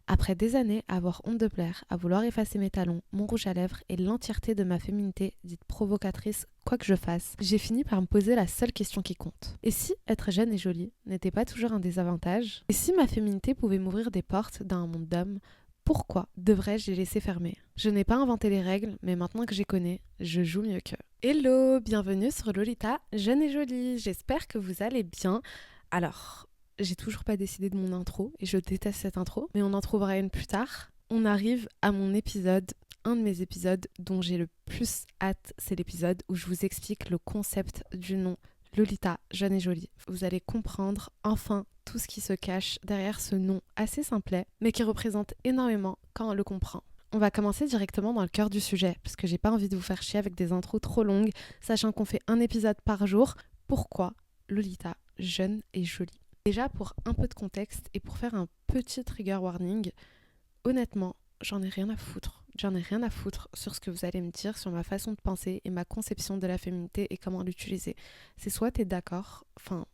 Après des années à avoir honte de plaire, à vouloir effacer mes talons, mon rouge à lèvres et l'entièreté de ma féminité dite provocatrice, quoi que je fasse, j'ai fini par me poser la seule question qui compte. Et si être jeune et jolie n'était pas toujours un désavantage? Et si ma féminité pouvait m'ouvrir des portes dans un monde d'hommes, pourquoi devrais-je les laisser fermer? Je n'ai pas inventé les règles, mais maintenant que j'y connais, je joue mieux qu'eux. Hello, bienvenue sur Lolita, jeune et jolie, j'espère que vous allez bien. Alors, j'ai toujours pas décidé de mon intro et je déteste cette intro, mais on en trouvera une plus tard. On arrive à mon épisode, un de mes épisodes dont j'ai le plus hâte, c'est l'épisode où je vous explique le concept du nom Lolita, jeune et jolie. Vous allez comprendre enfin tout ce qui se cache derrière ce nom assez simplet, mais qui représente énormément quand on le comprend. On va commencer directement dans le cœur du sujet, parce que j'ai pas envie de vous faire chier avec des intros trop longues, sachant qu'on fait un épisode par jour. Pourquoi Lolita, jeune et jolie? Déjà, pour un peu de contexte et pour faire un petit trigger warning, honnêtement, j'en ai rien à foutre. J'en ai rien à foutre sur ce que vous allez me dire, sur ma façon de penser et ma conception de la féminité et comment l'utiliser. C'est soit t'es d'accord, enfin,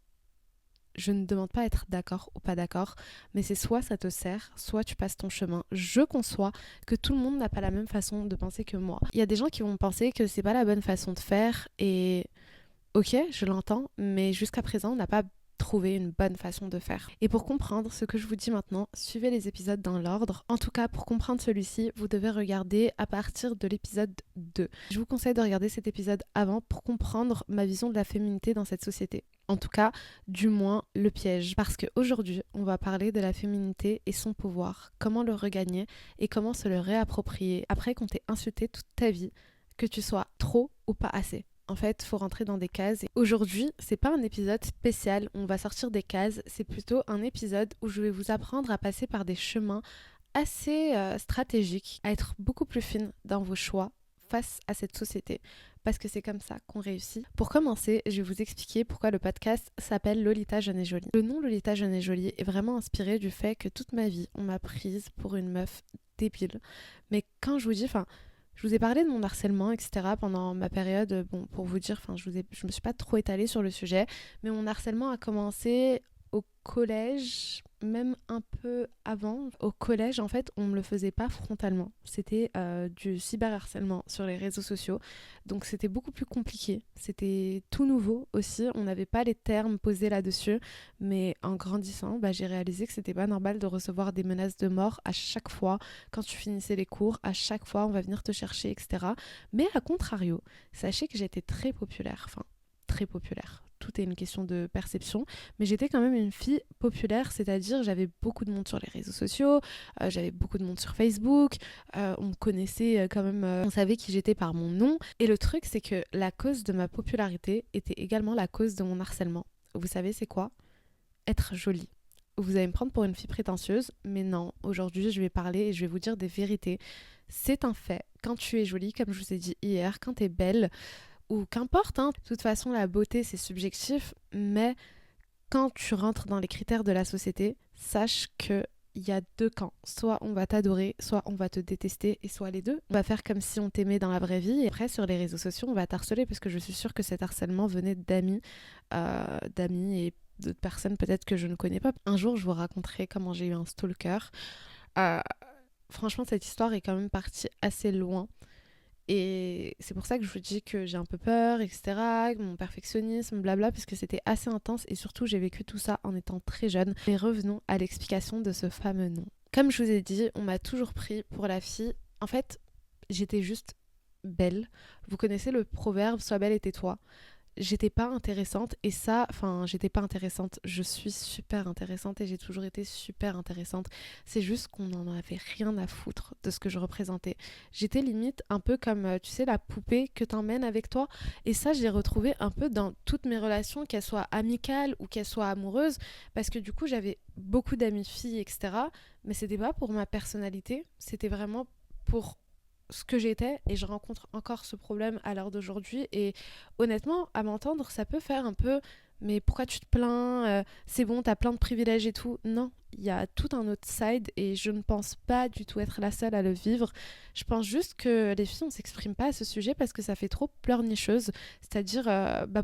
je ne demande pas à être d'accord ou pas d'accord, mais c'est soit ça te sert, soit tu passes ton chemin. Je conçois que tout le monde n'a pas la même façon de penser que moi. Il y a des gens qui vont penser que c'est pas la bonne façon de faire et ok, je l'entends, mais jusqu'à présent, on n'a pas trouvé une bonne façon de faire. Et pour comprendre ce que je vous dis maintenant, suivez les épisodes dans l'ordre. En tout cas, pour comprendre celui-ci, vous devez regarder à partir de l'épisode 2. Je vous conseille de regarder cet épisode avant pour comprendre ma vision de la féminité dans cette société. En tout cas, du moins le piège. Parce qu'aujourd'hui, on va parler de la féminité et son pouvoir, comment le regagner et comment se le réapproprier après qu'on t'ait insulté toute ta vie, que tu sois trop ou pas assez. En fait, il faut rentrer dans des cases. Et aujourd'hui, c'est pas un épisode spécial où on va sortir des cases, c'est plutôt un épisode où je vais vous apprendre à passer par des chemins assez stratégiques, à être beaucoup plus fine dans vos choix face à cette société. Parce que c'est comme ça qu'on réussit. Pour commencer, je vais vous expliquer pourquoi le podcast s'appelle Lolita Jeune et Jolie. Le nom Lolita Jeune et Jolie est vraiment inspiré du fait que toute ma vie, on m'a prise pour une meuf débile. Mais quand je vous dis, je vous ai parlé de mon harcèlement, etc. pendant ma période, bon, pour vous dire, je me suis pas trop étalée sur le sujet, mais mon harcèlement a commencé au collège, même un peu avant. Au collège, en fait, on me le faisait pas frontalement. C'était du cyberharcèlement sur les réseaux sociaux, donc c'était beaucoup plus compliqué. C'était tout nouveau aussi, on n'avait pas les termes posés là-dessus, mais en grandissant, j'ai réalisé que c'était pas normal de recevoir des menaces de mort à chaque fois quand tu finissais les cours, à chaque fois on va venir te chercher, etc. Mais à contrario, sachez que j'étais très populaire, enfin très populaire. Tout est une question de perception, mais j'étais quand même une fille populaire, c'est-à-dire j'avais beaucoup de monde sur les réseaux sociaux, j'avais beaucoup de monde sur Facebook, on me connaissait quand même, on savait qui j'étais par mon nom. Et le truc, c'est que la cause de ma popularité était également la cause de mon harcèlement. Vous savez, c'est quoi? Être jolie. Vous allez me prendre pour une fille prétentieuse, mais non, aujourd'hui je vais parler et je vais vous dire des vérités. C'est un fait, quand tu es jolie, comme je vous ai dit hier, quand tu es belle, ou qu'importe, hein. De toute façon, la beauté, c'est subjectif, mais quand tu rentres dans les critères de la société, sache que il y a deux camps. Soit on va t'adorer, soit on va te détester, et soit les deux. On va faire comme si on t'aimait dans la vraie vie, et après, sur les réseaux sociaux, on va t'harceler, parce que je suis sûre que cet harcèlement venait d'amis et d'autres personnes peut-être que je ne connais pas. Un jour, je vous raconterai comment j'ai eu un stalker. Euh, Franchement, cette histoire est quand même partie assez loin. Et c'est pour ça que je vous dis que j'ai un peu peur, etc., mon perfectionnisme, blabla, parce que c'était assez intense et surtout j'ai vécu tout ça en étant très jeune. Mais revenons à l'explication de ce fameux nom. Comme je vous ai dit, on m'a toujours pris pour la fille. En fait, j'étais juste belle. Vous connaissez le proverbe "Sois belle et tais-toi". J'étais pas intéressante et ça, j'étais pas intéressante, je suis super intéressante et j'ai toujours été super intéressante. C'est juste qu'on n'en avait rien à foutre de ce que je représentais. J'étais limite un peu comme, tu sais, la poupée que t'emmènes avec toi, et ça je l'ai retrouvé un peu dans toutes mes relations, qu'elles soient amicales ou qu'elles soient amoureuses, parce que du coup j'avais beaucoup d'amies filles, etc. Mais c'était pas pour ma personnalité, c'était vraiment pour ce que j'étais, et je rencontre encore ce problème à l'heure d'aujourd'hui. Et honnêtement, à m'entendre, ça peut faire un peu mais pourquoi tu te plains, c'est bon, t'as plein de privilèges et tout. Non, il y a tout un autre side et je ne pense pas du tout être la seule à le vivre. Je pense juste que les filles, on s'exprime pas à ce sujet parce que ça fait trop pleurnicheuse. C'est-à-dire,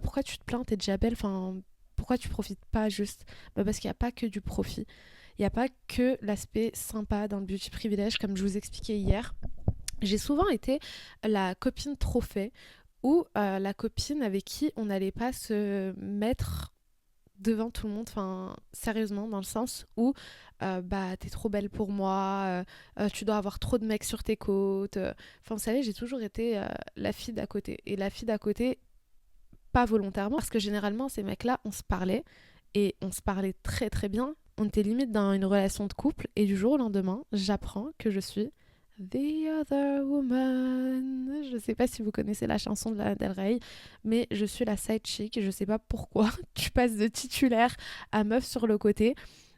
pourquoi tu te plains, t'es déjà belle, pourquoi tu profites pas juste? Parce qu'il n'y a pas que du profit. Il n'y a pas que l'aspect sympa dans le beauty privilège, comme je vous expliquais hier. J'ai souvent été la copine trophée ou la copine avec qui on n'allait pas se mettre devant tout le monde, enfin sérieusement, dans le sens où bah t'es trop belle pour moi, tu dois avoir trop de mecs sur tes côtes. Enfin vous savez, j'ai toujours été la fille d'à côté. Et la fille d'à côté, pas volontairement, parce que généralement ces mecs-là, on se parlait et on se parlait très très bien. On était limite dans une relation de couple et du jour au lendemain, j'apprends que je suis The Other Woman. Je sais pas si vous connaissez la chanson de Lana Del Rey, mais je suis la side chick. Je sais pas pourquoi tu passes de titulaire à meuf sur le côté.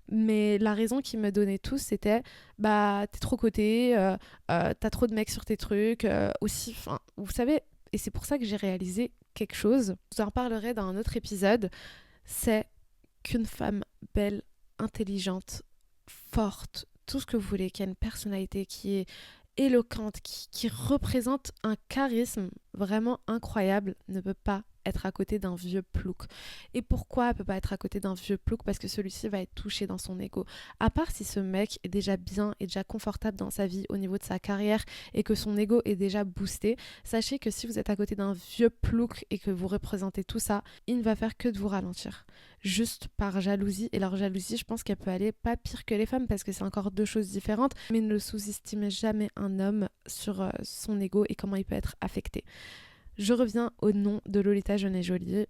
Mais la raison qu'ils me donnaient tous, c'était bah t'es trop côté, t'as trop de mecs sur tes trucs, aussi. Enfin, vous savez, et c'est pour ça que j'ai réalisé quelque chose. Je vous en parlerai dans un autre épisode. C'est qu'une femme belle, intelligente, forte, tout ce que vous voulez, qui a une personnalité qui est éloquente, qui représente un charisme vraiment incroyable, ne peut pas être à côté d'un vieux plouc. Et pourquoi elle peut pas être à côté d'un vieux plouc? Parce que celui-ci va être touché dans son ego. À part si ce mec est déjà bien, est déjà confortable dans sa vie au niveau de sa carrière et que son ego est déjà boosté, sachez que si vous êtes à côté d'un vieux plouc et que vous représentez tout ça, il ne va faire que de vous ralentir. Juste par jalousie. Et leur jalousie, je pense qu'elle peut aller pas pire que les femmes parce que c'est encore deux choses différentes. Mais ne sous-estimez jamais un homme sur son ego et comment il peut être affecté. Je reviens au nom de Lolita Jeune et Jolie.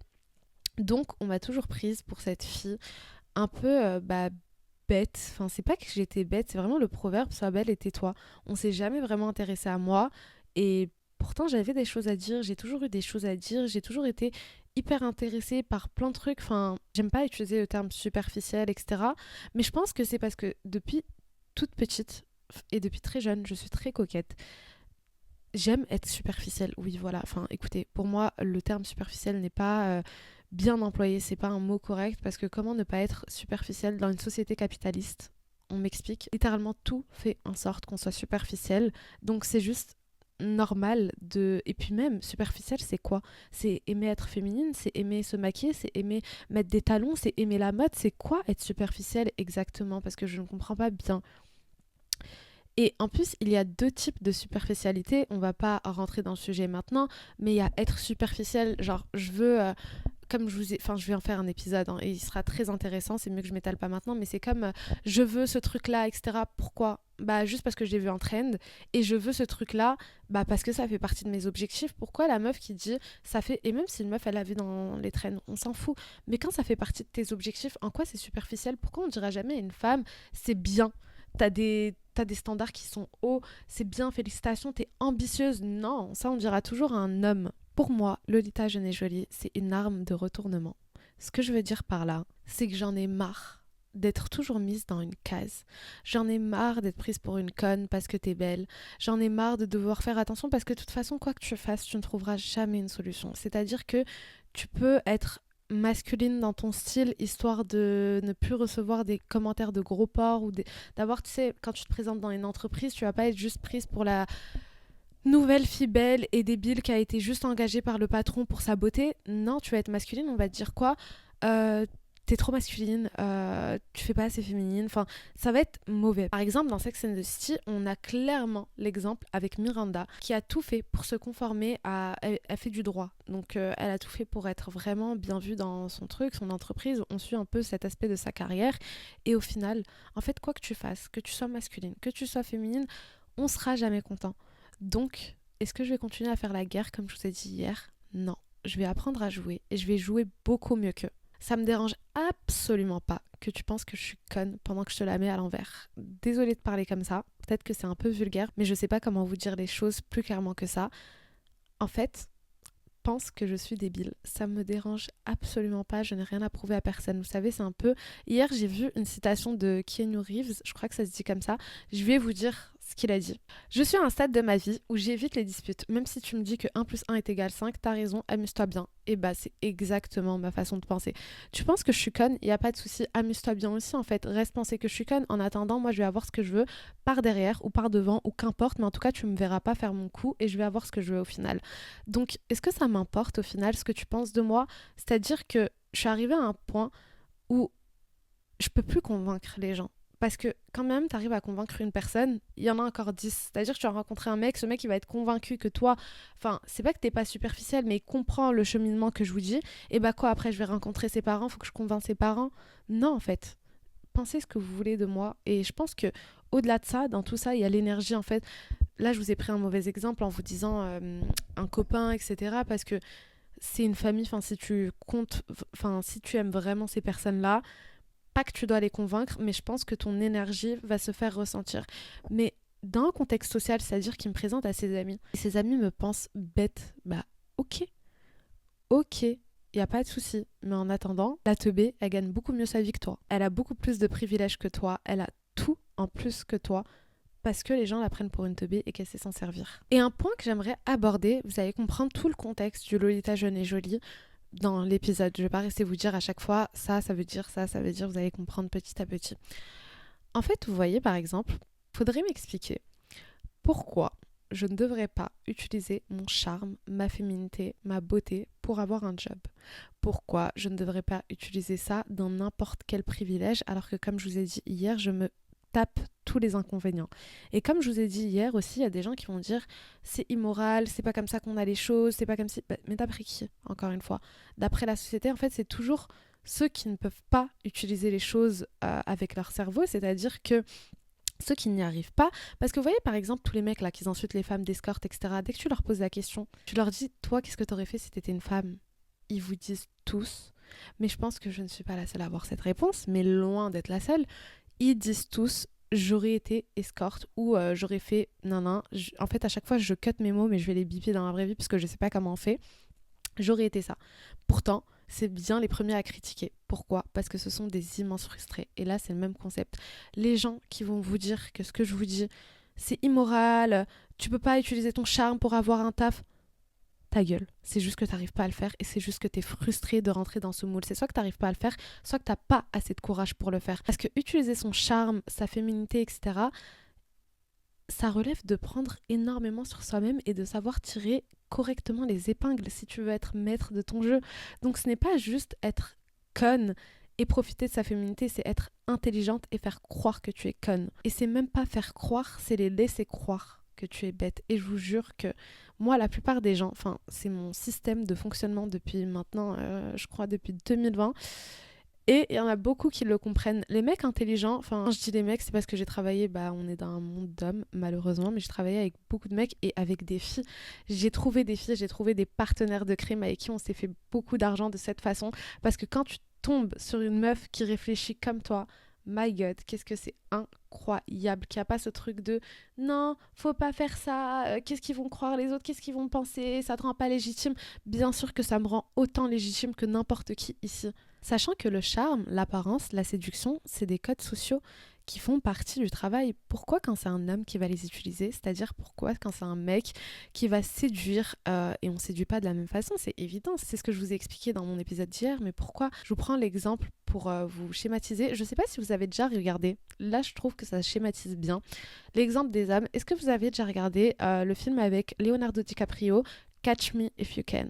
Donc, on m'a toujours prise pour cette fille un peu bête. Enfin, c'est pas que j'étais bête, c'est vraiment le proverbe sois belle et tais-toi. On s'est jamais vraiment intéressé à moi et pourtant j'avais des choses à dire, j'ai toujours eu des choses à dire, j'ai toujours été hyper intéressée par plein de trucs. Enfin, j'aime pas utiliser le terme superficiel, etc. Mais je pense que c'est parce que depuis toute petite et depuis très jeune, je suis très coquette. J'aime être superficielle, oui, voilà. Enfin, écoutez, pour moi, le terme superficiel n'est pas bien employé, c'est pas un mot correct, parce que comment ne pas être superficielle dans une société capitaliste? On m'explique. Littéralement, tout fait en sorte qu'on soit superficiel, donc c'est juste normal de... Et puis même, superficielle, c'est quoi? C'est aimer être féminine, c'est aimer se maquiller, c'est aimer mettre des talons, c'est aimer la mode, c'est quoi être superficielle exactement? Parce que je ne comprends pas bien. Et en plus, il y a deux types de superficialité. On va pas rentrer dans le sujet maintenant, mais il y a être superficiel, genre je veux, comme je vous ai, enfin je vais en faire un épisode hein, et il sera très intéressant. C'est mieux que je m'étale pas maintenant, mais c'est comme je veux ce truc-là, etc. Pourquoi? Bah juste parce que je l'ai vu en trend et je veux ce truc-là, bah parce que ça fait partie de mes objectifs. Pourquoi la meuf qui dit ça fait, et même si une meuf elle l'a vu dans les trends, on s'en fout. Mais quand ça fait partie de tes objectifs, en quoi c'est superficiel? Pourquoi on dirait jamais à une femme c'est bien? T'as des standards qui sont hauts, c'est bien, félicitations, t'es ambitieuse. Non, ça on dira toujours à un homme. Pour moi, Lolita Jeune et Jolie, c'est une arme de retournement. Ce que je veux dire par là, c'est que j'en ai marre d'être toujours mise dans une case. J'en ai marre d'être prise pour une conne parce que t'es belle. J'en ai marre de devoir faire attention parce que de toute façon, quoi que tu fasses, tu ne trouveras jamais une solution. C'est-à-dire que tu peux être masculine dans ton style, histoire de ne plus recevoir des commentaires de gros porc ou d'avoir, tu sais, quand tu te présentes dans une entreprise, tu vas pas être juste prise pour la nouvelle fille belle et débile qui a été juste engagée par le patron pour sa beauté. Non, tu vas être masculine, on va te dire quoi? Euh, T'es trop masculine, tu fais pas assez féminine, enfin ça va être mauvais. Par exemple dans Sex and the City, on a clairement l'exemple avec Miranda qui a tout fait pour se conformer à... Elle fait du droit, donc elle a tout fait pour être vraiment bien vue dans son truc, son entreprise, on suit un peu cet aspect de sa carrière et au final, en fait quoi que tu fasses, que tu sois masculine, que tu sois féminine, on sera jamais content. Donc, est-ce que je vais continuer à faire la guerre comme je vous ai dit hier? Non. Je vais apprendre à jouer et je vais jouer beaucoup mieux qu'eux. Ça me dérange absolument pas que tu penses que je suis conne pendant que je te la mets à l'envers. Désolée de parler comme ça, peut-être que c'est un peu vulgaire, mais je sais pas comment vous dire les choses plus clairement que ça. En fait, pense que je suis débile. Ça me dérange absolument pas, je n'ai rien à prouver à personne. Vous savez, c'est un peu... Hier, j'ai vu une citation de Keanu Reeves, je crois que ça se dit comme ça. Je vais vous dire ce qu'il a dit. Je suis à un stade de ma vie où j'évite les disputes. Même si tu me dis que 1 plus 1 est égal 5, t'as raison, amuse-toi bien. Et bah, c'est exactement ma façon de penser. Tu penses que je suis conne, il n'y a pas de souci, amuse-toi bien aussi en fait. Reste penser que je suis conne. En attendant, moi, je vais avoir ce que je veux par derrière ou par devant ou qu'importe, mais en tout cas, tu me verras pas faire mon coup et je vais avoir ce que je veux au final. Donc, est-ce que ça m'importe au final ce que tu penses de moi? C'est-à-dire que je suis arrivée à un point où je peux plus convaincre les gens. Parce que quand même, tu arrives à convaincre une personne, il y en a encore 10. C'est-à-dire que tu vas rencontrer un mec, ce mec il va être convaincu que toi, enfin, c'est pas que t'es pas superficiel, mais il comprend le cheminement que je vous dis. Et bah quoi, après je vais rencontrer ses parents, faut que je convainc ses parents. Non, en fait, pensez ce que vous voulez de moi. Et je pense que au-delà de ça, dans tout ça, il y a l'énergie en fait. Là, je vous ai pris un mauvais exemple en vous disant un copain, etc. Parce que c'est une famille, enfin, si tu comptes, enfin, si tu aimes vraiment ces personnes-là, pas que tu dois les convaincre, mais je pense que ton énergie va se faire ressentir. Mais dans un contexte social, c'est-à-dire qu'il me présente à ses amis, et ses amis me pensent bête, bah ok, ok, il n'y a pas de souci. Mais en attendant, la teubée, elle gagne beaucoup mieux sa vie que toi. Elle a beaucoup plus de privilèges que toi, elle a tout en plus que toi, parce que les gens la prennent pour une teubée et qu'elle sait s'en servir. Et un point que j'aimerais aborder, vous allez comprendre tout le contexte du Lolita jeune et jolie, dans l'épisode. Je vais pas rester vous dire à chaque fois ça veut dire ça veut dire, vous allez comprendre petit à petit. En fait, vous voyez par exemple, faudrait m'expliquer pourquoi je ne devrais pas utiliser mon charme, ma féminité, ma beauté pour avoir un job. Pourquoi je ne devrais pas utiliser ça dans n'importe quel privilège alors que comme je vous ai dit hier, je me tape tous les inconvénients. Et comme je vous ai dit hier aussi, il y a des gens qui vont dire c'est immoral, c'est pas comme ça qu'on a les choses, c'est pas comme si... Mais d'après qui, encore une fois? D'après la société, en fait, c'est toujours ceux qui ne peuvent pas utiliser les choses avec leur cerveau, c'est-à-dire que ceux qui n'y arrivent pas, parce que vous voyez par exemple tous les mecs là qui insultent les femmes d'escorte, etc., dès que tu leur poses la question, tu leur dis toi qu'est-ce que t'aurais fait si t'étais une femme? Ils vous disent tous, mais je pense que je ne suis pas la seule à avoir cette réponse, mais loin d'être la seule, ils disent tous j'aurais été escorte ou j'aurais fait nan. En fait, à chaque fois, je cut mes mots, mais je vais les biper dans la vraie vie parce que je sais pas comment on fait. J'aurais été ça. Pourtant, c'est bien les premiers à critiquer. Pourquoi? Parce que ce sont des immenses frustrés. Et là, c'est le même concept. Les gens qui vont vous dire que ce que je vous dis, c'est immoral, tu peux pas utiliser ton charme pour avoir un taf, ta gueule. C'est juste que t'arrives pas à le faire et c'est juste que t'es frustré de rentrer dans ce moule. C'est soit que t'arrives pas à le faire, soit que t'as pas assez de courage pour le faire. Parce que utiliser son charme, sa féminité, etc., ça relève de prendre énormément sur soi-même et de savoir tirer correctement les épingles si tu veux être maître de ton jeu. Donc ce n'est pas juste être conne et profiter de sa féminité, c'est être intelligente et faire croire que tu es conne. Et c'est même pas faire croire, c'est les laisser croire que tu es bête. Et je vous jure que moi, la plupart des gens, enfin, c'est mon système de fonctionnement depuis maintenant, je crois depuis 2020. Et il y en a beaucoup qui le comprennent. Les mecs intelligents, enfin, quand je dis les mecs, c'est parce que j'ai travaillé, on est dans un monde d'hommes, malheureusement, mais j'ai travaillé avec beaucoup de mecs et avec des filles. J'ai trouvé des filles, j'ai trouvé des partenaires de crime avec qui on s'est fait beaucoup d'argent de cette façon. Parce que quand tu tombes sur une meuf qui réfléchit comme toi, my God, qu'est-ce que c'est incroyable qu'il n'y a pas ce truc de non, faut pas faire ça, qu'est-ce qu'ils vont croire les autres, qu'est-ce qu'ils vont penser, ça te rend pas légitime. Bien sûr que ça me rend autant légitime que n'importe qui ici. Sachant que le charme, l'apparence, la séduction, c'est des codes sociaux qui font partie du travail. Pourquoi quand c'est un homme qui va les utiliser? C'est-à-dire pourquoi quand c'est un mec qui va séduire et on séduit pas de la même façon? C'est évident, c'est ce que je vous ai expliqué dans mon épisode d'hier, mais pourquoi? Je vous prends l'exemple pour vous schématiser. Je sais pas si vous avez déjà regardé, là je trouve que ça schématise bien, l'exemple des hommes. Est-ce que vous avez déjà regardé le film avec Leonardo DiCaprio, Catch Me If You Can?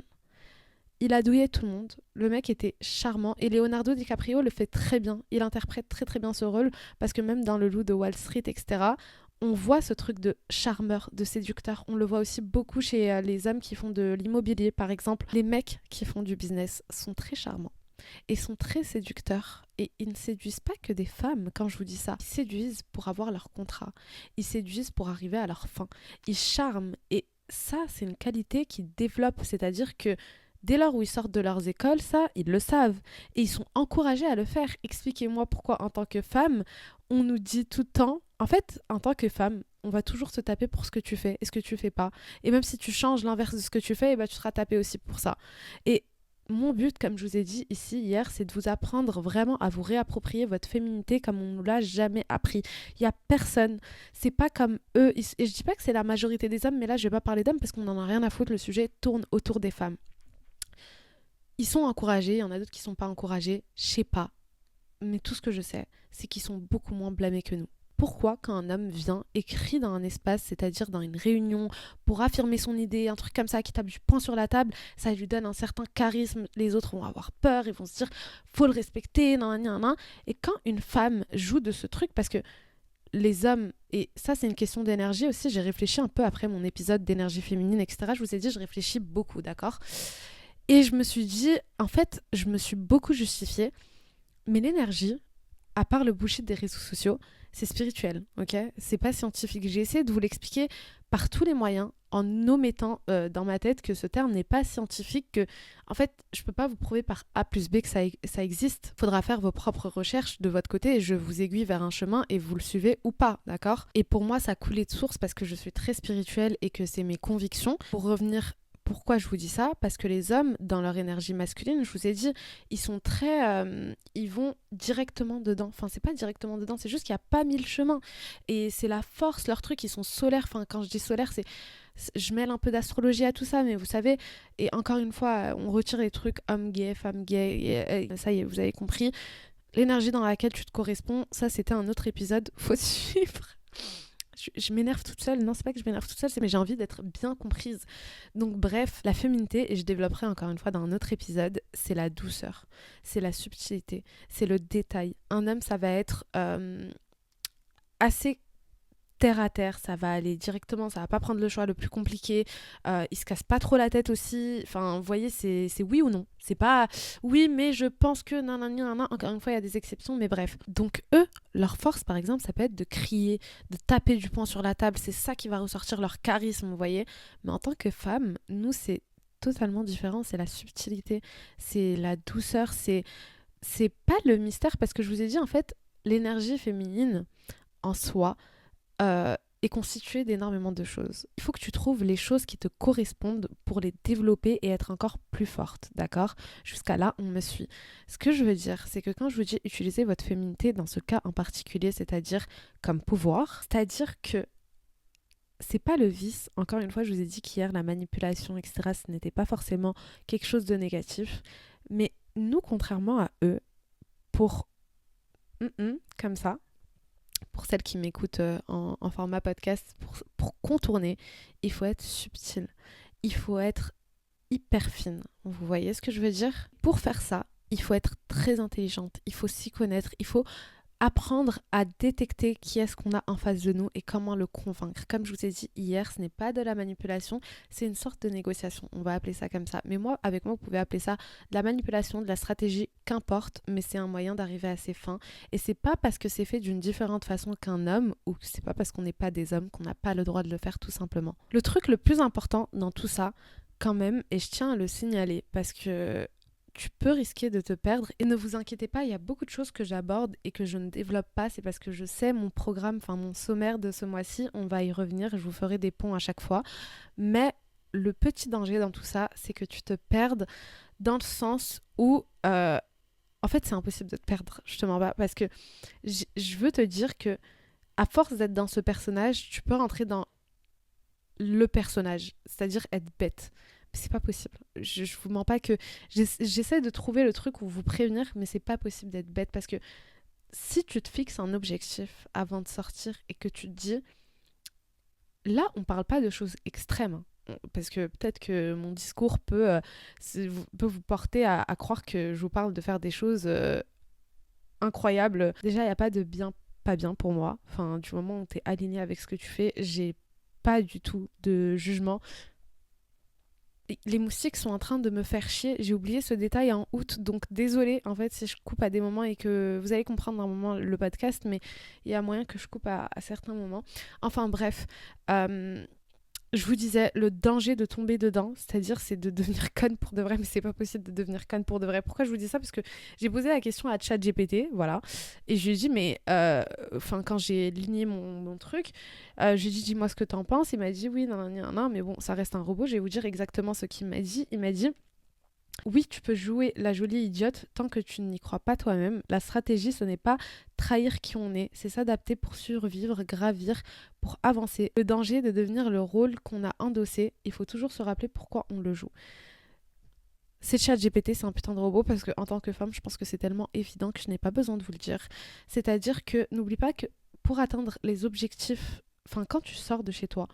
Il a douillé tout le monde, le mec était charmant et Leonardo DiCaprio le fait très bien, il interprète très très bien ce rôle parce que même dans Le Loup de Wall Street, etc., on voit ce truc de charmeur, de séducteur. On le voit aussi beaucoup chez les hommes qui font de l'immobilier, par exemple. Les mecs qui font du business sont très charmants et sont très séducteurs. Et ils ne séduisent pas que des femmes, quand je vous dis ça. Ils séduisent pour avoir leur contrat. Ils séduisent pour arriver à leur fin. Ils charment. Et ça, c'est une qualité qui développe. C'est-à-dire que dès lors où ils sortent de leurs écoles, ça, ils le savent. Et ils sont encouragés à le faire. Expliquez-moi pourquoi, en tant que femme, on nous dit tout le temps... En fait, en tant que femme, on va toujours se taper pour ce que tu fais et ce que tu fais pas. Et même si tu changes l'inverse de ce que tu fais, tu seras tapé aussi pour ça. Et mon but, comme je vous ai dit ici hier, c'est de vous apprendre vraiment à vous réapproprier votre féminité comme on ne l'a jamais appris. Il n'y a personne, c'est pas comme eux. Et je dis pas que c'est la majorité des hommes, mais là je vais pas parler d'hommes parce qu'on en a rien à foutre, le sujet tourne autour des femmes. Ils sont encouragés, il y en a d'autres qui sont pas encouragés, je sais pas. Mais tout ce que je sais, c'est qu'ils sont beaucoup moins blâmés que nous. pourquoi quand un homme vient et crie dans un espace, c'est-à-dire dans une réunion, pour affirmer son idée, un truc comme ça, qui tape du poing sur la table, ça lui donne un certain charisme, les autres vont avoir peur, ils vont se dire, faut le respecter, nan, nan, nan. Et quand une femme joue de ce truc, parce que les hommes, et ça c'est une question d'énergie aussi, j'ai réfléchi un peu après mon épisode d'énergie féminine, etc. Je vous ai dit, je réfléchis beaucoup, d'accord? Et je me suis dit, en fait, je me suis beaucoup justifiée, mais l'énergie, à part le bullshit des réseaux sociaux, c'est spirituel, ok? C'est pas scientifique. J'ai essayé de vous l'expliquer par tous les moyens, en omettant dans ma tête que ce terme n'est pas scientifique, que, en fait, je peux pas vous prouver par A plus B que ça existe. Faudra faire vos propres recherches de votre côté et je vous aiguille vers un chemin et vous le suivez ou pas, d'accord? Et pour moi, ça a coulé de source parce que je suis très spirituelle et que c'est mes convictions. Pour revenir, pourquoi je vous dis ça? Parce que les hommes, dans leur énergie masculine, je vous ai dit, ils sont très... ils vont directement dedans. Enfin, c'est pas directement dedans, c'est juste qu'il n'y a pas mille chemins. Et c'est la force, leur truc, ils sont solaires. Enfin, quand je dis solaire, je mêle un peu d'astrologie à tout ça, mais vous savez, et encore une fois, on retire les trucs homme gay, femme gay, et ça y est, vous avez compris. L'énergie dans laquelle tu te corresponds, ça c'était un autre épisode, faut suivre. Je m'énerve toute seule. Non, c'est pas que je m'énerve toute seule, mais j'ai envie d'être bien comprise. Donc bref, la féminité, et je développerai encore une fois dans un autre épisode, c'est la douceur, c'est la subtilité, c'est le détail. Un homme, ça va être assez terre à terre, ça va aller directement, ça va pas prendre le choix le plus compliqué, il se casse pas trop la tête aussi, enfin vous voyez c'est oui ou non, c'est pas oui mais je pense que nanana, encore une fois il y a des exceptions mais bref. Donc eux, leur force par exemple ça peut être de crier, de taper du poing sur la table, c'est ça qui va ressortir leur charisme vous voyez, mais en tant que femme, nous c'est totalement différent, c'est la subtilité, c'est la douceur, c'est pas le mystère parce que je vous ai dit en fait l'énergie féminine en soi est constituée d'énormément de choses. Il faut que tu trouves les choses qui te correspondent pour les développer et être encore plus forte, d'accord? Jusqu'à là, on me suit. Ce que je veux dire, c'est que quand je vous dis utiliser votre féminité dans ce cas en particulier, c'est-à-dire comme pouvoir, c'est-à-dire que c'est pas le vice. Encore une fois, je vous ai dit qu'hier, la manipulation, etc., ce n'était pas forcément quelque chose de négatif. Mais nous, contrairement à eux, pour comme ça, pour celles qui m'écoutent en format podcast, pour contourner, il faut être subtil. Il faut être hyper fine. Vous voyez ce que je veux dire? Pour faire ça, il faut être très intelligente. Il faut s'y connaître. Il faut apprendre à détecter qui est-ce qu'on a en face de nous et comment le convaincre. Comme je vous ai dit hier, ce n'est pas de la manipulation, c'est une sorte de négociation. On va appeler ça comme ça. Mais moi, avec moi, vous pouvez appeler ça de la manipulation, de la stratégie, qu'importe, mais c'est un moyen d'arriver à ses fins. Et c'est pas parce que c'est fait d'une différente façon qu'un homme, ou c'est pas parce qu'on n'est pas des hommes qu'on n'a pas le droit de le faire tout simplement. Le truc le plus important dans tout ça, quand même, et je tiens à le signaler, parce que tu peux risquer de te perdre et ne vous inquiétez pas, il y a beaucoup de choses que j'aborde et que je ne développe pas, c'est parce que je sais mon programme, enfin mon sommaire de ce mois-ci, on va y revenir, je vous ferai des ponts à chaque fois, mais le petit danger dans tout ça, c'est que tu te perdes dans le sens où en fait c'est impossible de te perdre, je te mens pas, parce que je veux te dire que à force d'être dans ce personnage, tu peux rentrer dans le personnage, c'est-à-dire être bête. C'est pas possible. Je vous mens pas que j'essaie de trouver le truc où vous prévenir, mais c'est pas possible d'être bête parce que si tu te fixes un objectif avant de sortir et que tu te dis, là on parle pas de choses extrêmes, hein, parce que peut-être que mon discours peut vous porter à croire que je vous parle de faire des choses incroyables. Déjà il y a pas de bien pas bien pour moi. Enfin du moment où t'es aligné avec ce que tu fais, j'ai pas du tout de jugement. Les moustiques sont en train de me faire chier. J'ai oublié ce détail en août, donc désolée en fait si je coupe à des moments et que vous allez comprendre un moment le podcast, mais il y a moyen que je coupe à certains moments. Enfin bref, je vous disais le danger de tomber dedans, c'est-à-dire c'est de devenir conne pour de vrai, mais c'est pas possible de devenir conne pour de vrai. Pourquoi je vous dis ça? Parce que j'ai posé la question à ChatGPT, voilà, et je lui ai dit mais, quand j'ai ligné mon truc, je lui ai dit dis-moi ce que t'en penses. Il m'a dit oui, non, mais bon, ça reste un robot. Je vais vous dire exactement ce qu'il m'a dit. Il m'a dit oui, tu peux jouer la jolie idiote tant que tu n'y crois pas toi-même. La stratégie, ce n'est pas trahir qui on est, c'est s'adapter pour survivre, gravir, pour avancer. Le danger est de devenir le rôle qu'on a endossé. Il faut toujours se rappeler pourquoi on le joue. C'est ChatGPT, c'est un putain de robot parce qu'en tant que femme, je pense que c'est tellement évident que je n'ai pas besoin de vous le dire. C'est-à-dire que n'oublie pas que pour atteindre les objectifs, enfin quand tu sors de chez toi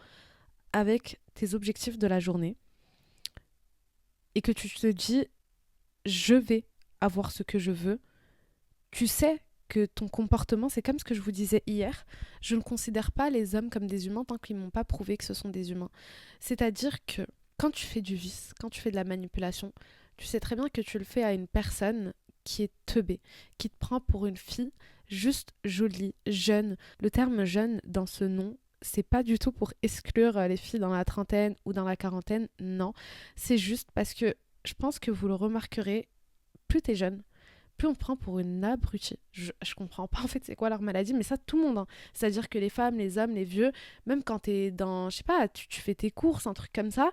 avec tes objectifs de la journée et que tu te dis je vais avoir ce que je veux, tu sais que ton comportement, c'est comme ce que je vous disais hier, je ne considère pas les hommes comme des humains tant qu'ils m'ont pas prouvé que ce sont des humains. C'est-à-dire que quand tu fais du vice, quand tu fais de la manipulation, tu sais très bien que tu le fais à une personne qui est teubée, qui te prend pour une fille juste jolie, jeune. Le terme jeune dans ce nom, c'est pas du tout pour exclure les filles dans la trentaine ou dans la quarantaine, non. C'est juste parce que je pense que vous le remarquerez, plus t'es jeune, plus on te prend pour une abrutie. Je comprends pas en fait c'est quoi leur maladie, mais ça tout le monde, hein. C'est-à-dire que les femmes, les hommes, les vieux, même quand t'es dans, je sais pas, tu fais tes courses, un truc comme ça,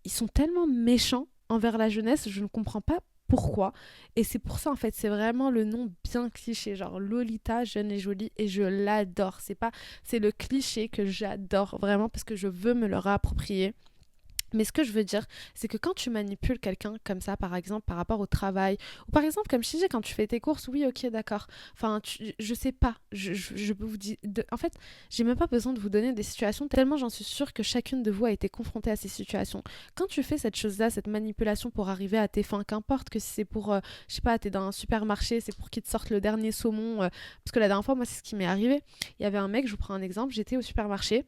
ils sont tellement méchants envers la jeunesse, je ne comprends pas pourquoi. Et c'est pour ça en fait, c'est vraiment le nom bien cliché, genre Lolita, jeune et jolie, et je l'adore. C'est le cliché que j'adore vraiment parce que je veux me le réapproprier. Mais ce que je veux dire, c'est que quand tu manipules quelqu'un comme ça, par exemple, par rapport au travail, ou par exemple, comme je disais, quand tu fais tes courses, oui, ok, d'accord. Enfin, je sais pas. Je peux vous dire. En fait, j'ai même pas besoin de vous donner des situations, tellement j'en suis sûre que chacune de vous a été confrontée à ces situations. Quand tu fais cette chose-là, cette manipulation pour arriver à tes fins, qu'importe que si c'est pour, je sais pas, t'es dans un supermarché, c'est pour qu'ils te sortent le dernier saumon. Parce que la dernière fois, moi, c'est ce qui m'est arrivé. Il y avait un mec, je vous prends un exemple, j'étais au supermarché.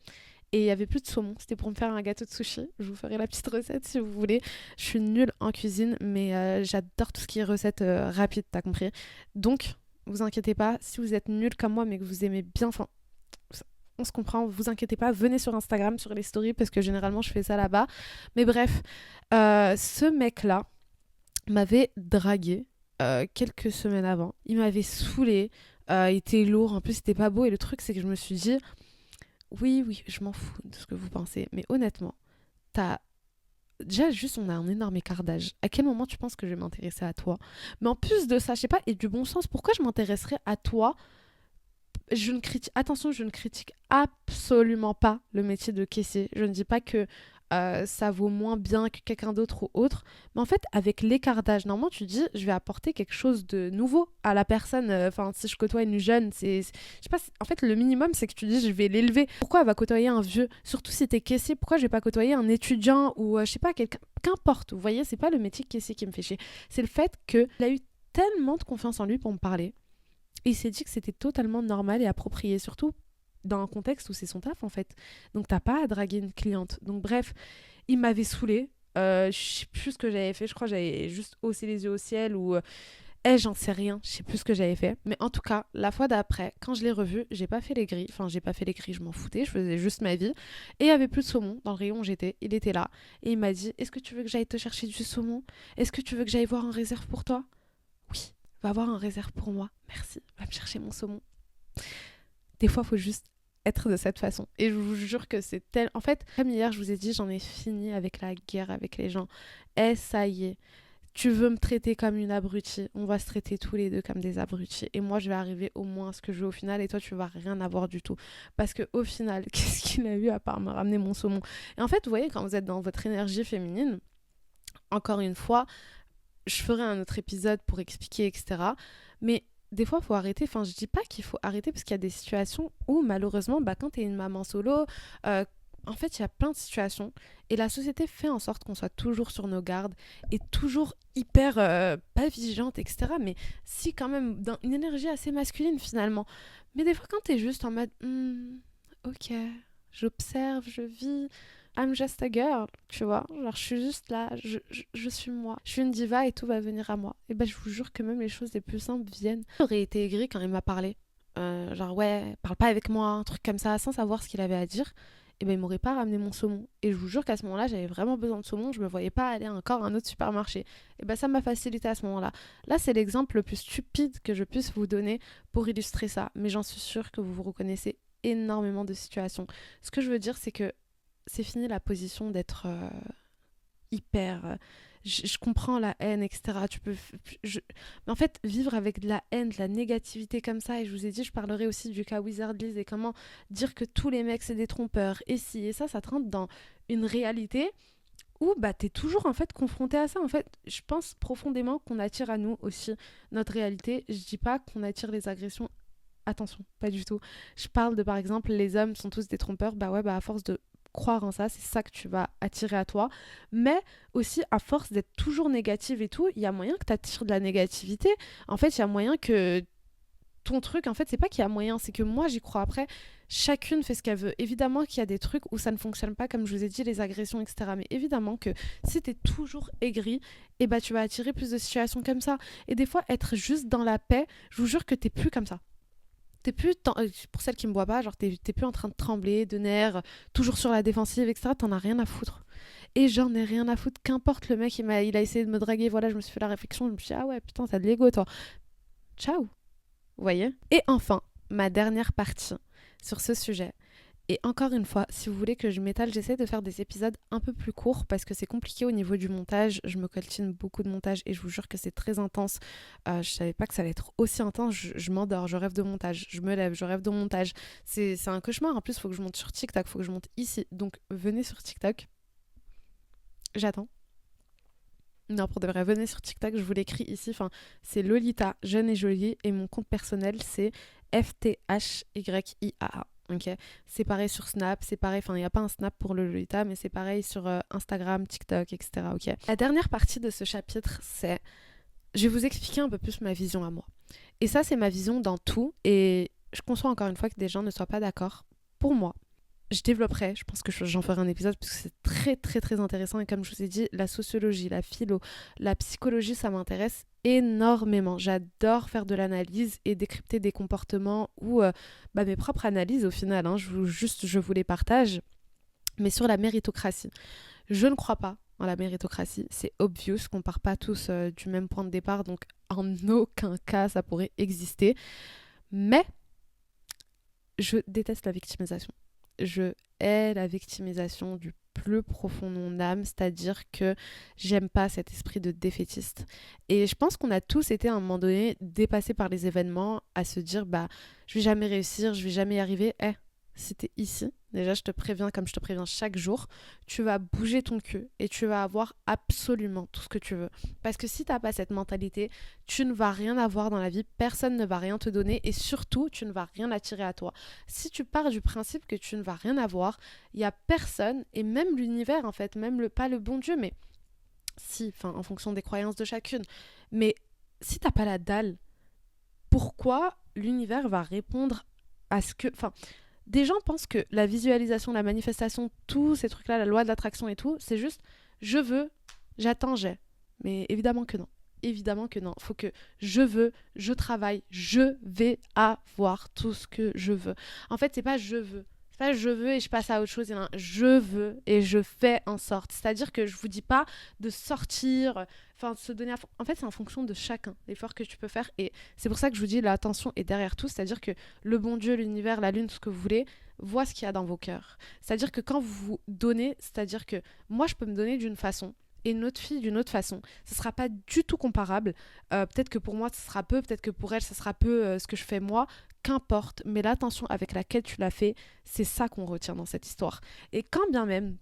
Et il n'y avait plus de saumon. C'était pour me faire un gâteau de sushi. Je vous ferai la petite recette si vous voulez. Je suis nulle en cuisine, mais j'adore tout ce qui est recette rapide, t'as compris. Donc, vous inquiétez pas, si vous êtes nul comme moi, mais que vous aimez bien, enfin, on se comprend, vous inquiétez pas, venez sur Instagram, sur les stories, parce que généralement, je fais ça là-bas. Mais bref, ce mec-là m'avait dragué quelques semaines avant. Il m'avait saoulé. Il était lourd, en plus, c'était pas beau. Et le truc, c'est que je me suis dit... Oui, je m'en fous de ce que vous pensez. Mais honnêtement, t'as... Déjà, juste, on a un énorme écart d'âge. À quel moment tu penses que je vais m'intéresser à toi? Mais en plus de ça, je sais pas, et du bon sens, pourquoi je m'intéresserais à toi? Je ne critique... Attention, je ne critique absolument pas le métier de caissier. Je ne dis pas que ça vaut moins bien que quelqu'un d'autre ou autre. Mais en fait, avec l'écart d'âge, normalement, tu dis, je vais apporter quelque chose de nouveau à la personne. Enfin, si je côtoie une jeune, je sais pas, en fait, le minimum, c'est que tu dis, je vais l'élever. Pourquoi elle va côtoyer un vieux? Surtout si t'es caissier, pourquoi je vais pas côtoyer un étudiant ou, je sais pas, quelqu'un... Qu'importe, vous voyez, c'est pas le métier de caissier qui me fait chier. C'est le fait qu'il a eu tellement de confiance en lui pour me parler. Et il s'est dit que c'était totalement normal et approprié, surtout dans un contexte où c'est son taf en fait. Donc t'as pas à draguer une cliente. Donc bref, il m'avait saoulée. Je sais plus ce que j'avais fait. Je crois que j'avais juste haussé les yeux au ciel ou... j'en sais rien. Je sais plus ce que j'avais fait. Mais en tout cas, la fois d'après, quand je l'ai revu, j'ai pas fait les grilles. Enfin, j'ai pas fait les grilles, je m'en foutais. Je faisais juste ma vie. Et il y avait plus de saumon dans le rayon où j'étais. Il était là. Et il m'a dit, est-ce que tu veux que j'aille te chercher du saumon? Est-ce que tu veux que j'aille voir en réserve pour toi? Oui, va voir en réserve pour moi. Merci. Va me chercher mon saumon. Des fois, il faut juste être de cette façon. Et je vous jure que c'est tel... En fait, comme hier, je vous ai dit, j'en ai fini avec la guerre avec les gens. Ça y est. Tu veux me traiter comme une abrutie, on va se traiter tous les deux comme des abrutis. Et moi, je vais arriver au moins à ce que je veux au final, et toi, tu vas rien avoir du tout. Parce que au final, qu'est-ce qu'il a eu à part me ramener mon saumon? Et en fait, vous voyez, quand vous êtes dans votre énergie féminine, encore une fois, je ferai un autre épisode pour expliquer, etc. Mais des fois, il faut arrêter. Enfin, je dis pas qu'il faut arrêter parce qu'il y a des situations où, malheureusement, bah, quand tu es une maman solo, en fait, il y a plein de situations. Et la société fait en sorte qu'on soit toujours sur nos gardes et toujours hyper pas vigilante, etc. Mais si, quand même, dans une énergie assez masculine, finalement. Mais des fois, quand tu es juste en mode ok, j'observe, je vis. I'm just a girl, tu vois. Genre, je suis juste là, je suis moi. Je suis une diva et tout va venir à moi. Et ben, je vous jure que même les choses les plus simples viennent. J'aurais été aigrie quand il m'a parlé. Genre, ouais, parle pas avec moi, un truc comme ça, sans savoir ce qu'il avait à dire. Et ben, il m'aurait pas ramené mon saumon. Et je vous jure qu'à ce moment-là, j'avais vraiment besoin de saumon. Je me voyais pas aller encore à un autre supermarché. Et ben, ça m'a facilité à ce moment-là. Là, c'est l'exemple le plus stupide que je puisse vous donner pour illustrer ça. Mais j'en suis sûre que vous vous reconnaissez énormément de situations. Ce que je veux dire, c'est que c'est fini la position d'être hyper... je comprends la haine, etc. Mais en fait, vivre avec de la haine, de la négativité comme ça, et je vous ai dit, je parlerai aussi du cas Wizardly et comment dire que tous les mecs, c'est des trompeurs. Et si, et ça te rentre dans une réalité où bah, t'es toujours en fait confronté à ça. En fait, je pense profondément qu'on attire à nous aussi notre réalité. Je dis pas qu'on attire les agressions Attention, pas du tout. Je parle de, par exemple, les hommes sont tous des trompeurs. Bah ouais, bah à force de croire en ça, c'est ça que tu vas attirer à toi. Mais aussi, à force d'être toujours négative et tout, il y a moyen que tu attires de la négativité. En fait, il y a moyen que ton truc, en fait, c'est pas qu'il y a moyen, c'est que moi, j'y crois. Après, chacune fait ce qu'elle veut. Évidemment qu'il y a des trucs où ça ne fonctionne pas, comme je vous ai dit, les agressions, etc. Mais évidemment que si t'es toujours aigri, eh ben, tu vas attirer plus de situations comme ça. Et des fois, être juste dans la paix, je vous jure que t'es plus comme ça. T'es plus, pour celles qui me voient pas, genre t'es plus en train de trembler, de nerfs, toujours sur la défensive, etc. T'en as rien à foutre. Et j'en ai rien à foutre. Qu'importe, le mec, il a essayé de me draguer, voilà, je me suis fait la réflexion, je me suis dit, ah ouais, putain, t'as de l'ego, toi. Ciao. Vous voyez? Et enfin, ma dernière partie sur ce sujet. Et encore une fois, si vous voulez que je m'étale, j'essaie de faire des épisodes un peu plus courts parce que c'est compliqué au niveau du montage. Je me coltine beaucoup de montage et je vous jure que c'est très intense. Je savais pas que ça allait être aussi intense. Je m'endors, je rêve de montage. Je me lève, je rêve de montage. C'est un cauchemar. En plus, il faut que je monte sur TikTok, il faut que je monte ici. Donc, venez sur TikTok. J'attends. Non, pour de vrai, venez sur TikTok, je vous l'écris ici. Enfin, c'est Lolita, jeune et jolie. Et mon compte personnel, c'est FTHYIAA. Ok, c'est pareil sur Snap, c'est pareil, enfin il n'y a pas un Snap pour le Lolita, mais c'est pareil sur Instagram, TikTok, etc. Ok. La dernière partie de ce chapitre, c'est, je vais vous expliquer un peu plus ma vision à moi. Et ça, c'est ma vision dans tout, et je conçois encore une fois que des gens ne soient pas d'accord. Pour moi, je développerai, je pense que j'en ferai un épisode parce que c'est très très très intéressant et comme je vous ai dit, la sociologie, la philo, la psychologie, ça m'intéresse énormément. J'adore faire de l'analyse et décrypter des comportements ou mes propres analyses au final, hein. Je vous les partage, mais sur la méritocratie. Je ne crois pas en la méritocratie, c'est obvious qu'on part pas tous du même point de départ, donc en aucun cas ça pourrait exister, mais je déteste la victimisation. Je hais la victimisation du plus profond de mon âme, c'est-à-dire que j'aime pas cet esprit de défaitiste. Et je pense qu'on a tous été à un moment donné dépassés par les événements à se dire bah je vais jamais réussir, je vais jamais y arriver. Si t'es ici, déjà je te préviens comme je te préviens chaque jour, tu vas bouger ton cul et tu vas avoir absolument tout ce que tu veux. Parce que si t'as pas cette mentalité, tu ne vas rien avoir dans la vie, personne ne va rien te donner et surtout tu ne vas rien attirer à toi. Si tu pars du principe que tu ne vas rien avoir, il y a personne et même l'univers en fait, même pas le bon Dieu, mais si, enfin en fonction des croyances de chacune, mais si t'as pas la dalle, pourquoi l'univers va répondre à ce que, enfin des gens pensent que la visualisation, la manifestation, tous ces trucs-là, la loi de l'attraction et tout, c'est juste je veux, j'attends, j'ai. Mais évidemment que non. Évidemment que non. Faut que je veux, je travaille, je vais avoir tout ce que je veux. En fait, c'est pas je veux. C'est pas je veux et je passe à autre chose. Je veux et je fais en sorte. C'est-à-dire que je vous dis pas de sortir, enfin de se donner à fond. En fait, c'est en fonction de chacun, l'effort que tu peux faire. Et c'est pour ça que je vous dis l'attention est derrière tout. C'est-à-dire que le bon Dieu, l'univers, la lune, tout ce que vous voulez, voit ce qu'il y a dans vos cœurs. C'est-à-dire que quand vous vous donnez, c'est-à-dire que moi, je peux me donner d'une façon et une autre fille d'une autre façon. Ce sera pas du tout comparable. Peut-être que pour moi, ce sera peu, peut-être que pour elle, ce sera peu ce que je fais moi. Qu'importe, mais l'attention avec laquelle tu l'as fait, c'est ça qu'on retient dans cette histoire. Et quand bien même,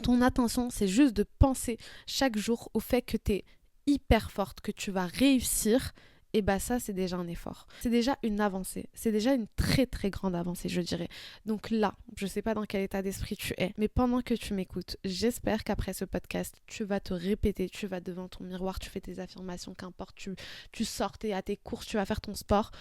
ton attention, c'est juste de penser chaque jour au fait que tu es hyper forte, que tu vas réussir, et bah ça, c'est déjà un effort. C'est déjà une avancée. C'est déjà une très très grande avancée, je dirais. Donc là, je sais pas dans quel état d'esprit tu es, mais pendant que tu m'écoutes, j'espère qu'après ce podcast, tu vas te répéter, tu vas devant ton miroir, tu fais tes affirmations, qu'importe, tu sors, t'es à tes courses, tu vas faire ton sport,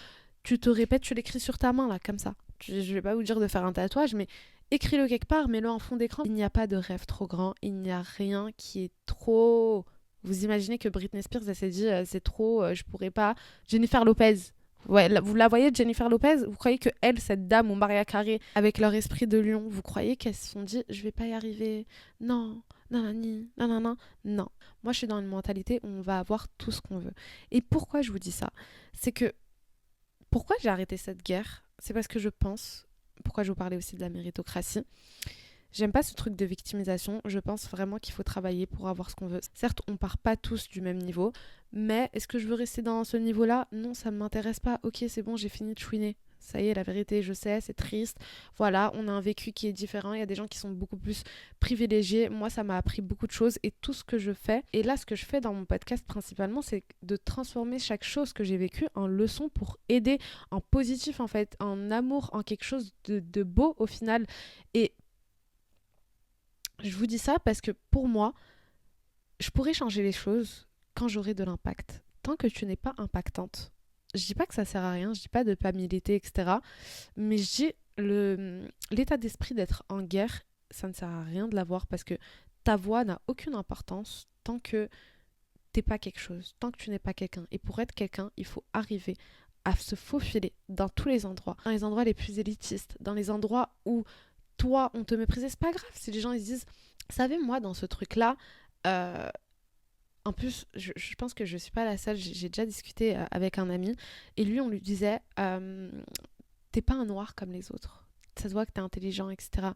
tu te répètes, tu l'écris sur ta main, là, comme ça. Je vais pas vous dire de faire un tatouage, mais écris-le quelque part, mets-le en fond d'écran. Il n'y a pas de rêve trop grand, il n'y a rien qui est trop... Vous imaginez que Britney Spears, elle s'est dit, c'est trop, je pourrais pas... Jennifer Lopez, ouais, vous la voyez, Jennifer Lopez, vous croyez que elle, cette dame, ou Maria Carey, avec leur esprit de lion, vous croyez qu'elles se sont dit, je vais pas y arriver, non, nanani, nanana, non. Moi, je suis dans une mentalité où on va avoir tout ce qu'on veut. Et pourquoi je vous dis ça? C'est que pourquoi j'ai arrêté cette guerre? C'est parce que je pense, pourquoi je vous parlais aussi de la méritocratie, j'aime pas ce truc de victimisation, je pense vraiment qu'il faut travailler pour avoir ce qu'on veut. Certes, on part pas tous du même niveau, mais est-ce que je veux rester dans ce niveau-là? Non, ça ne m'intéresse pas. Ok, c'est bon, j'ai fini de chouiner. Ça y est, la vérité, je sais, c'est triste. Voilà, on a un vécu qui est différent. Il y a des gens qui sont beaucoup plus privilégiés. Moi, ça m'a appris beaucoup de choses et tout ce que je fais. Et là, ce que je fais dans mon podcast principalement, c'est de transformer chaque chose que j'ai vécue en leçon pour aider, en positif en fait, en amour, en quelque chose de beau au final. Et je vous dis ça parce que pour moi, je pourrais changer les choses quand j'aurai de l'impact. Tant que tu n'es pas impactante. Je dis pas que ça sert à rien, je dis pas de pas militer, etc. Mais je dis l'état d'esprit d'être en guerre, ça ne sert à rien de l'avoir parce que ta voix n'a aucune importance tant que t'es pas quelque chose, tant que tu n'es pas quelqu'un. Et pour être quelqu'un, il faut arriver à se faufiler dans tous les endroits, dans les endroits les plus élitistes, dans les endroits où toi, on te méprisait, c'est pas grave si les gens ils se disent, vous savez, moi, dans ce truc-là, euh, en plus, je pense que je suis pas la seule, j'ai déjà discuté avec un ami, et lui, on lui disait, t'es pas un noir comme les autres, ça se voit que t'es intelligent, etc.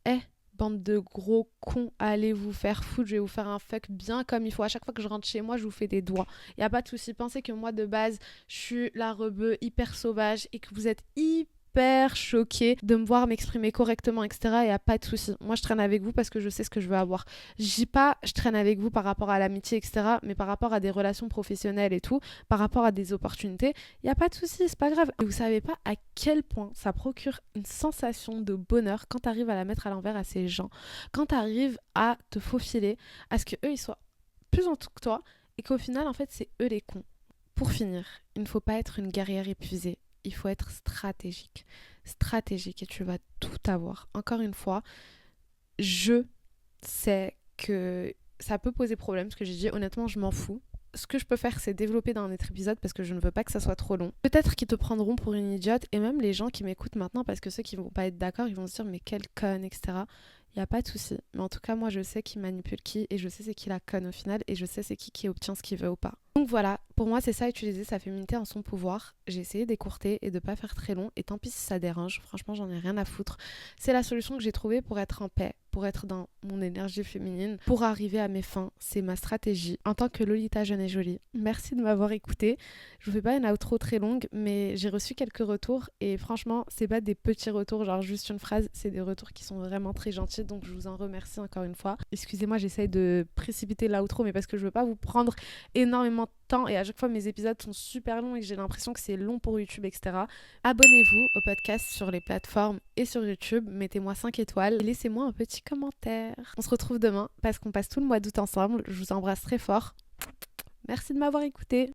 Eh, bande de gros cons, allez vous faire foutre, je vais vous faire un fuck bien comme il faut. À chaque fois que je rentre chez moi, je vous fais des doigts. Y a pas de souci. Pensez que moi, de base, je suis la rebeu hyper sauvage et que vous êtes hyper choqués de me voir m'exprimer correctement, etc. Y a pas de souci. Moi, je traîne avec vous parce que je sais ce que je veux avoir. Je dis pas, je traîne avec vous par rapport à l'amitié, etc. Mais par rapport à des relations professionnelles et tout, par rapport à des opportunités, y a pas de souci, c'est pas grave. Et vous savez pas à quel point ça procure une sensation de bonheur quand tu arrives à la mettre à l'envers à ces gens, quand tu arrives à te faufiler, à ce que eux ils soient plus en tout que toi et qu'au final en fait c'est eux les cons. Pour finir, il ne faut pas être une guerrière épuisée, il faut être stratégique. Stratégique et tu vas tout avoir. Encore une fois, je sais que ça peut poser problème ce que j'ai dit, honnêtement je m'en fous. Ce que je peux faire, c'est développer dans un autre épisode parce que je ne veux pas que ça soit trop long. Peut-être qu'ils te prendront pour une idiote et même les gens qui m'écoutent maintenant, parce que ceux qui vont pas être d'accord, ils vont se dire mais quelle conne, etc. Il n'y a pas de souci. Mais en tout cas, moi, je sais qui manipule qui et je sais c'est qui la conne au final et je sais c'est qui obtient ce qu'il veut ou pas. Donc voilà, pour moi, c'est ça, utiliser sa féminité en son pouvoir. J'ai essayé d'écourter et de pas faire très long et tant pis si ça dérange. Franchement, j'en ai rien à foutre. C'est la solution que j'ai trouvée pour être en paix, pour être dans mon énergie féminine, pour arriver à mes fins. C'est ma stratégie en tant que Lolita jeune et jolie. Merci de m'avoir écoutée. Je vous fais pas une outro très longue, mais j'ai reçu quelques retours et franchement, c'est pas des petits retours, genre juste une phrase, c'est des retours qui sont vraiment très gentils, donc je vous en remercie encore une fois. Excusez-moi, j'essaye de précipiter l'outro, mais parce que je veux pas vous prendre énormément de temps et à chaque fois mes épisodes sont super longs et que j'ai l'impression que c'est long pour YouTube, etc. Abonnez-vous au podcast sur les plateformes et sur YouTube, mettez-moi 5 étoiles et laissez-moi un petit commentaire. On se retrouve demain parce qu'on passe tout le mois d'août ensemble. Je vous embrasse très fort. Merci de m'avoir écouté.